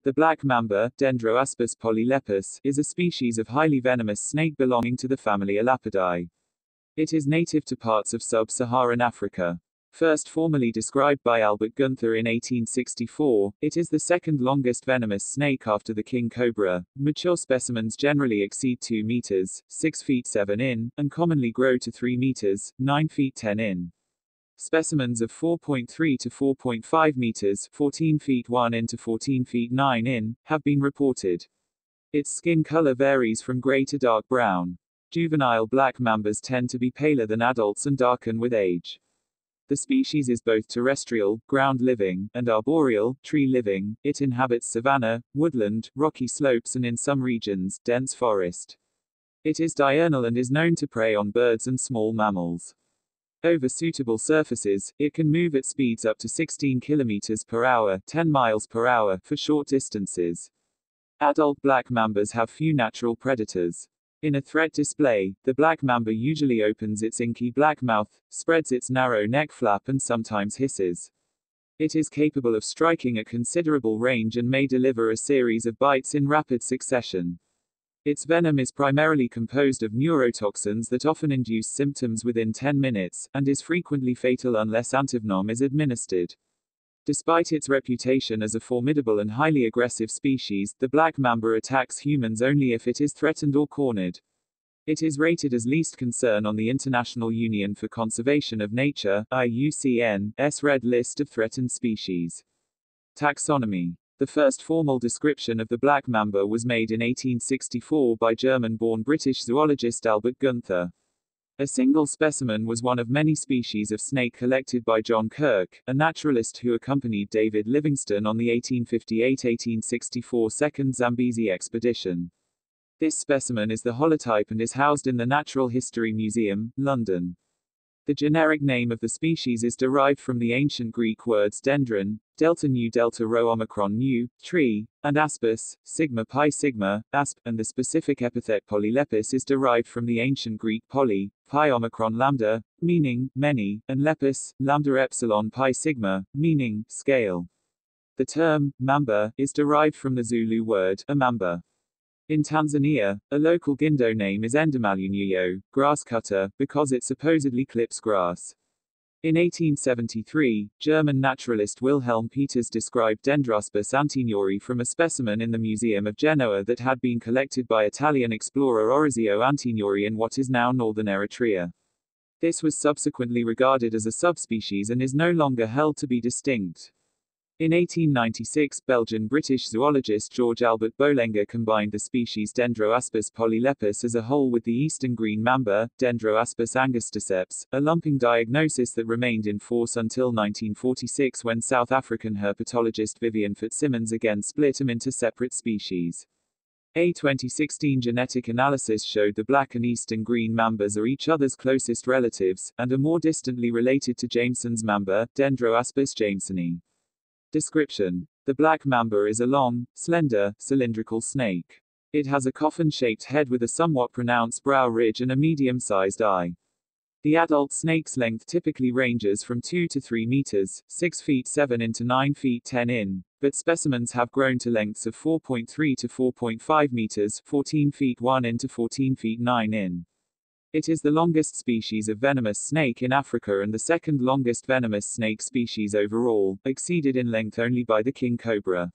The black mamba, Dendroaspis polylepis, is a species of highly venomous snake belonging to the family Elapidae. It is native to parts of sub-Saharan Africa. First formally described by Albert Gunther in 1864, it is the second longest venomous snake after the king cobra. Mature specimens generally exceed 2 meters, 6 feet 7 in, and commonly grow to 3 meters, 9 feet 10 in. Specimens of 4.3 to 4.5 meters, 14 feet 1 in to 14 feet 9 in, have been reported. Its skin color varies from gray to dark brown. Juvenile black mambas tend to be paler than adults and darken with age. The species is both terrestrial, ground-living, and arboreal, tree-living. It inhabits savannah, woodland, rocky slopes and in some regions, dense forest. It is diurnal and is known to prey on birds and small mammals. Over suitable surfaces, it can move at speeds up to 16 km per hour, 10 miles per hour, for short distances. Adult black mambas have few natural predators. In a threat display, the black mamba usually opens its inky black mouth, spreads its narrow neck flap and sometimes hisses. It is capable of striking at considerable range and may deliver a series of bites in rapid succession. Its venom is primarily composed of neurotoxins that often induce symptoms within 10 minutes, and is frequently fatal unless antivenom is administered. Despite its reputation as a formidable and highly aggressive species, the black mamba attacks humans only if it is threatened or cornered. It is rated as least concern on the International Union for Conservation of Nature, IUCN's Red List of Threatened Species. Taxonomy. The first formal description of the black mamba was made in 1864 by German-born British zoologist Albert Gunther. A single specimen was one of many species of snake collected by John Kirk, a naturalist who accompanied David Livingstone on the 1858-1864 Second Zambezi expedition. This specimen is the holotype and is housed in the Natural History Museum, London. The generic name of the species is derived from the ancient Greek words dendron, delta nu delta rho omicron nu, tree, and aspis, sigma pi sigma, asp, and the specific epithet polylepis is derived from the ancient Greek poly, pi omicron lambda, meaning many, and lepis, lambda epsilon pi sigma, meaning scale. The term mamba is derived from the Zulu word mamba. In Tanzania, a local Gindo name is Endomalunyio, grass cutter, because it supposedly clips grass. In 1873, German naturalist Wilhelm Peters described Dendroaspis antinori from a specimen in the Museum of Genoa that had been collected by Italian explorer Orazio Antinori in what is now northern Eritrea. This was subsequently regarded as a subspecies and is no longer held to be distinct. In 1896, Belgian-British zoologist George Albert Boehlenger combined the species Dendroaspis polylepis as a whole with the eastern green mamba, Dendroaspis angusticeps, a lumping diagnosis that remained in force until 1946 when South African herpetologist Vivian Fitzsimmons again split them into separate species. A 2016 genetic analysis showed the black and eastern green mambas are each other's closest relatives, and are more distantly related to Jameson's mamba, Dendroaspis jamesoni. Description. The black mamba is a long, slender, cylindrical snake. It has a coffin-shaped head with a somewhat pronounced brow ridge and a medium-sized eye. The adult snake's length typically ranges from 2 to 3 meters, 6 feet 7 in to 9 feet 10 in, but specimens have grown to lengths of 4.3 to 4.5 meters, 14 feet 1 in to 14 feet 9 in. It is the longest species of venomous snake in Africa and the second longest venomous snake species overall, exceeded in length only by the king cobra.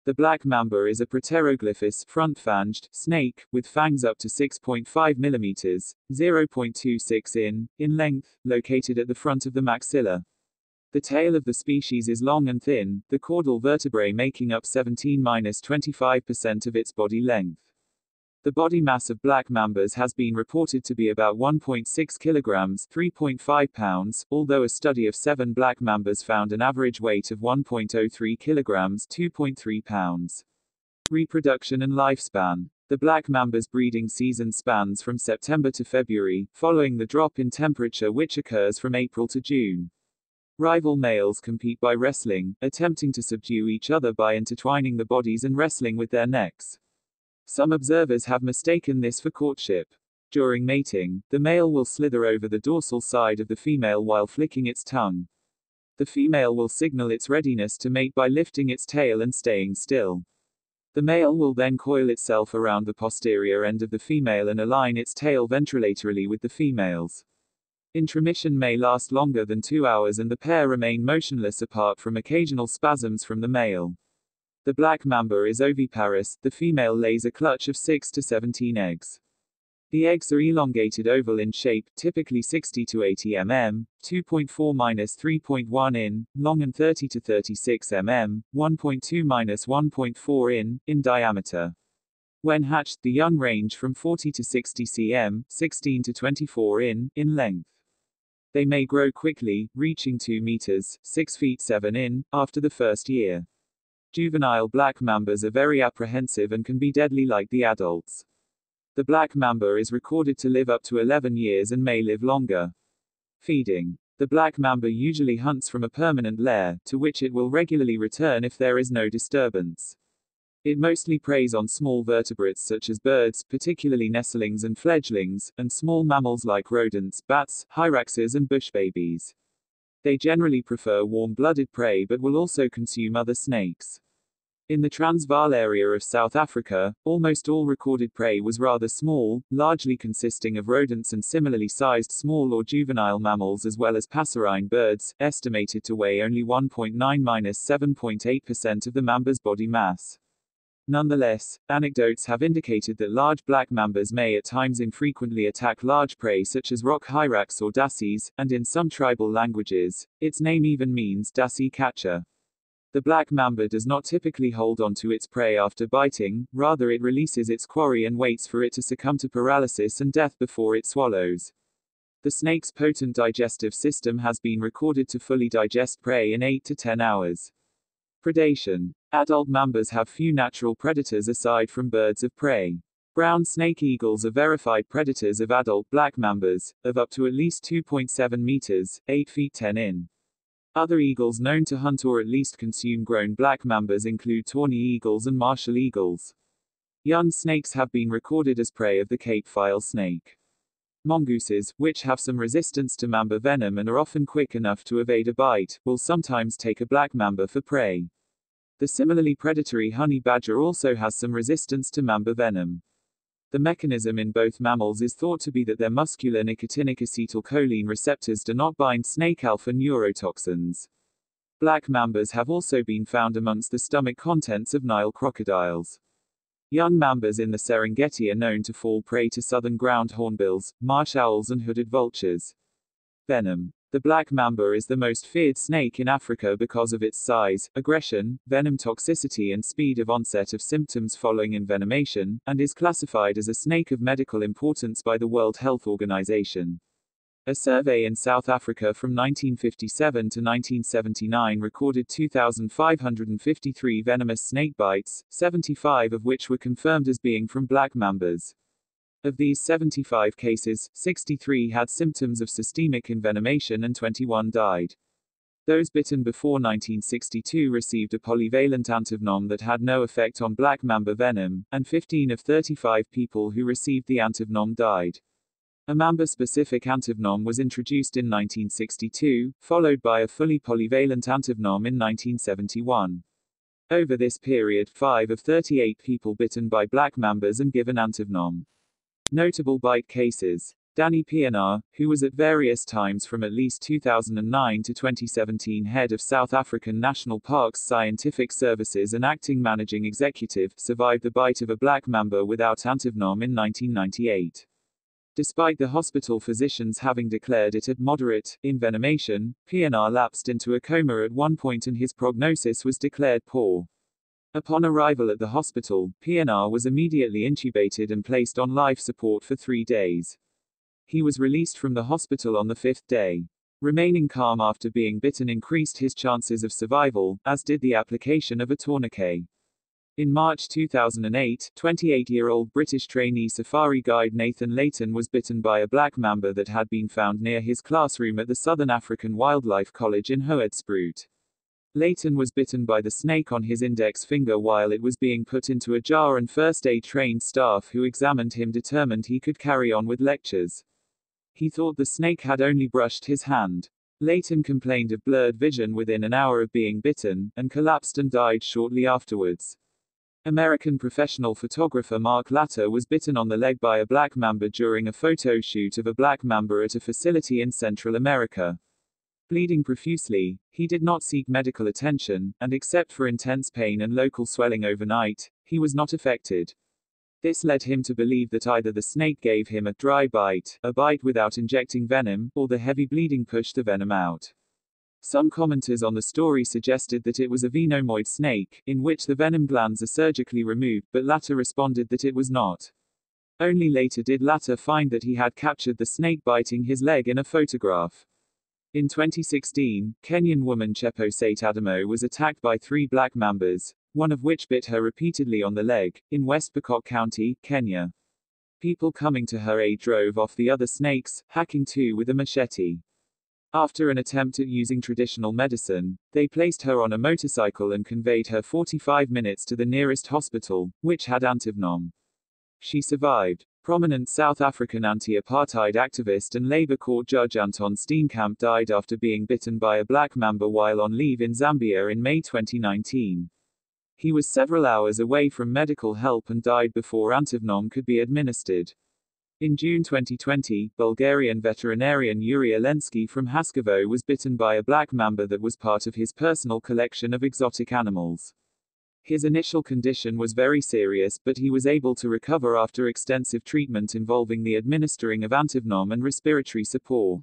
The black mamba is a proteroglyphous, front-fanged, snake, with fangs up to 6.5 mm, 0.26 in length, located at the front of the maxilla. The tail of the species is long and thin, the caudal vertebrae making up 17–25% of its body length. The body mass of black mambas has been reported to be about 1.6 kilograms, 3.5 pounds, although a study of 7 black mambas found an average weight of 1.03 kilograms, 2.3 pounds. Reproduction and lifespan. The black mamba's breeding season spans from September to February, following the drop in temperature which occurs from April to June. Rival males compete by wrestling, attempting to subdue each other by intertwining the bodies and wrestling with their necks. Some observers have mistaken this for courtship. During mating, the male will slither over the dorsal side of the female while flicking its tongue. The female will signal its readiness to mate by lifting its tail and staying still. The male will then coil itself around the posterior end of the female and align its tail ventrilaterally with the female's. Intromission may last longer than 2 hours and the pair remain motionless apart from occasional spasms from the male. The black mamba is oviparous, the female lays a clutch of 6 to 17 eggs. The eggs are elongated oval in shape, typically 60 to 80 mm, 2.4-3.1 in, long and 30 to 36 mm, 1.2-1.4 in diameter. When hatched, the young range from 40 to 60 cm, 16 to 24 in length. They may grow quickly, reaching 2 meters, 6 feet 7 in, after the first year. Juvenile black mambas are very apprehensive and can be deadly like the adults. The black mamba is recorded to live up to 11 years and may live longer. Feeding. The black mamba usually hunts from a permanent lair, to which it will regularly return if there is no disturbance. It mostly preys on small vertebrates such as birds, particularly nestlings and fledglings, and small mammals like rodents, bats, hyraxes and bush babies. They generally prefer warm-blooded prey but will also consume other snakes. In the Transvaal area of South Africa, almost all recorded prey was rather small, largely consisting of rodents and similarly sized small or juvenile mammals as well as passerine birds, estimated to weigh only 1.9-7.8% of the mamba's body mass. Nonetheless, anecdotes have indicated that large black mambas may at times infrequently attack large prey such as rock hyrax or dassies, and in some tribal languages, its name even means dassie catcher. The black mamba does not typically hold on to its prey after biting, rather it releases its quarry and waits for it to succumb to paralysis and death before it swallows. The snake's potent digestive system has been recorded to fully digest prey in 8 to 10 hours. Predation. Adult mambas have few natural predators aside from birds of prey. Brown snake eagles are verified predators of adult black mambas, of up to at least 2.7 meters, 8 feet 10 in. Other eagles known to hunt or at least consume grown black mambas include tawny eagles and martial eagles. Young snakes have been recorded as prey of the Cape file snake. Mongooses, which have some resistance to mamba venom and are often quick enough to evade a bite, will sometimes take a black mamba for prey. The similarly predatory honey badger also has some resistance to mamba venom. The mechanism in both mammals is thought to be that their muscular nicotinic acetylcholine receptors do not bind snake alpha neurotoxins. Black mambas have also been found amongst the stomach contents of Nile crocodiles. Young mambas in the Serengeti are known to fall prey to southern ground hornbills, marsh owls and hooded vultures. Venom. The black mamba is the most feared snake in Africa because of its size, aggression, venom toxicity and speed of onset of symptoms following envenomation, and is classified as a snake of medical importance by the World Health Organization. A survey in South Africa from 1957 to 1979 recorded 2,553 venomous snake bites, 75 of which were confirmed as being from black mambas. Of these 75 cases, 63 had symptoms of systemic envenomation and 21 died. Those bitten before 1962 received a polyvalent antivenom that had no effect on black mamba venom, and 15 of 35 people who received the antivenom died. A mamba-specific antivenom was introduced in 1962, followed by a fully polyvalent antivenom in 1971. Over this period, 5 of 38 people bitten by black mambas and given antivenom. Notable bite cases. Danny Pienaar, who was at various times from at least 2009 to 2017 head of South African National Parks Scientific Services and acting managing executive, survived the bite of a black mamba without antivenom in 1998. Despite the hospital physicians having declared it a moderate envenomation, Pienaar lapsed into a coma at one point and his prognosis was declared poor. Upon arrival at the hospital, Pienaar was immediately intubated and placed on life support for 3 days. He was released from the hospital on the 5th day. Remaining calm after being bitten increased his chances of survival, as did the application of a tourniquet. In March 2008, 28-year-old British trainee safari guide Nathan Layton was bitten by a black mamba that had been found near his classroom at the Southern African Wildlife College in Hoedspruit. Layton was bitten by the snake on his index finger while it was being put into a jar, and first aid trained staff who examined him determined he could carry on with lectures. He thought the snake had only brushed his hand. Layton complained of blurred vision within an hour of being bitten, and collapsed and died shortly afterwards. American professional photographer Mark Latter was bitten on the leg by a black mamba during a photo shoot of a black mamba at a facility in Central America. Bleeding profusely, he did not seek medical attention, and except for intense pain and local swelling overnight, he was not affected. This led him to believe that either the snake gave him a dry bite, a bite without injecting venom, or the heavy bleeding pushed the venom out. Some commenters on the story suggested that it was a venomoid snake, in which the venom glands are surgically removed, but Latter responded that it was not. Only later did Latter find that he had captured the snake biting his leg in a photograph. In 2016, Kenyan woman Chepo Sate Adamo was attacked by 3 black mambas, one of which bit her repeatedly on the leg, in West Pokot County, Kenya. People coming to her aid drove off the other snakes, hacking 2 with a machete. After an attempt at using traditional medicine, they placed her on a motorcycle and conveyed her 45 minutes to the nearest hospital, which had antivenom. She survived. Prominent South African anti-apartheid activist and Labour court judge Anton Steenkamp died after being bitten by a black mamba while on leave in Zambia in May 2019. He was several hours away from medical help and died before antivenom could be administered. In June 2020, Bulgarian veterinarian Yuri Elensky from Haskovo was bitten by a black mamba that was part of his personal collection of exotic animals. His initial condition was very serious, but he was able to recover after extensive treatment involving the administering of antivenom and respiratory support.